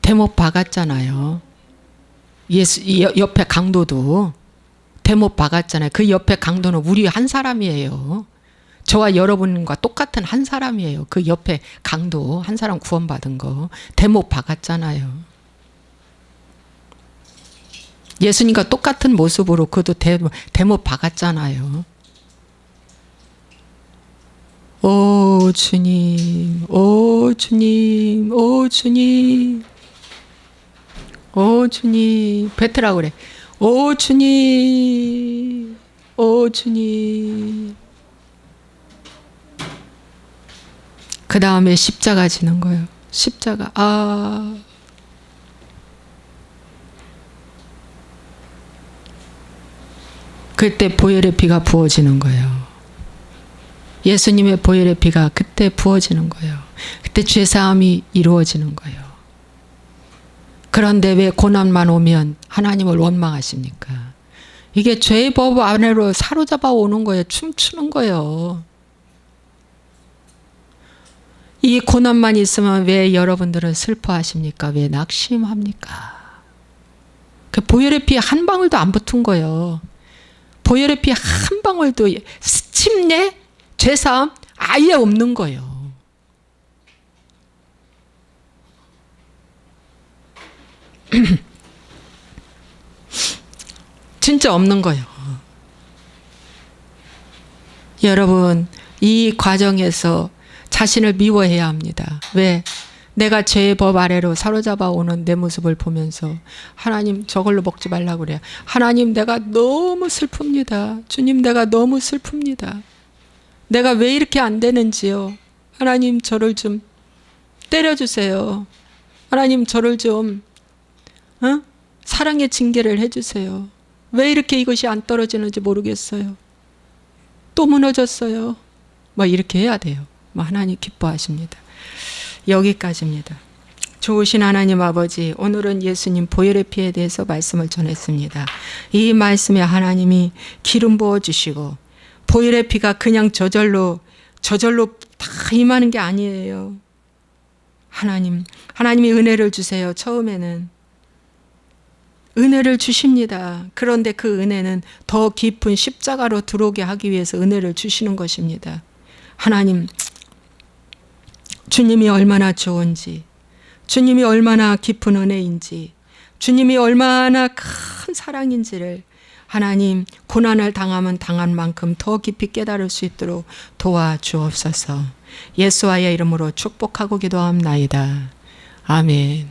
대못 박았잖아요. 옆에 강도도 대못 박았잖아요. 그 옆에 강도는 우리 한 사람이에요. 저와 여러분과 똑같은 한 사람이에요. 그 옆에 강도 한 사람 구원받은 거 대못 박았잖아요. 예수님과 똑같은 모습으로 그도 대못 박았잖아요. 오 주님, 오 주님, 오 주님, 오 주님, 뱉으라고 그래. 오 주님, 오 주님. 그 다음에 십자가 지는 거예요. 십자가. 그때 보혈의 피가 부어지는 거예요. 예수님의 보혈의 피가 그때 부어지는 거예요. 그때 죄사함이 이루어지는 거예요. 그런데 왜 고난만 오면 하나님을 원망하십니까? 이게 죄의 법 아래로 사로잡아 오는 거예요. 춤추는 거예요. 이 고난만 있으면 왜 여러분들은 슬퍼하십니까? 왜 낙심합니까? 그 보혈의 피 한 방울도 안 붙은 거예요. 보혈의 피 한 방울도 침례, 죄사함 아예 없는 거예요. 진짜 없는 거예요. 여러분, 이 과정에서 자신을 미워해야 합니다. 왜? 내가 죄의 법 아래로 사로잡아 오는 내 모습을 보면서 하나님 저걸로 먹지 말라고 그래요. 하나님 내가 너무 슬픕니다. 주님 내가 너무 슬픕니다. 내가 왜 이렇게 안 되는지요. 하나님 저를 좀 때려주세요. 하나님 저를 좀 사랑의 징계를 해주세요. 왜 이렇게 이것이 안 떨어지는지 모르겠어요. 또 무너졌어요. 뭐 이렇게 해야 돼요. 뭐 하나님 기뻐하십니다. 여기까지입니다. 좋으신 하나님 아버지, 오늘은 예수님 보혈의 피에 대해서 말씀을 전했습니다. 이 말씀에 하나님이 기름 부어주시고 보혈의 피가 그냥 저절로 다 임하는 게 아니에요. 하나님이 은혜를 주세요. 처음에는 은혜를 주십니다. 그런데 그 은혜는 더 깊은 십자가로 들어오게 하기 위해서 은혜를 주시는 것입니다. 하나님, 주님이 얼마나 좋은지, 주님이 얼마나 깊은 은혜인지, 주님이 얼마나 큰 사랑인지를 하나님 고난을 당하면 당한 만큼 더 깊이 깨달을 수 있도록 도와주옵소서. 예수와의 이름으로 축복하고 기도합나이다. 아멘.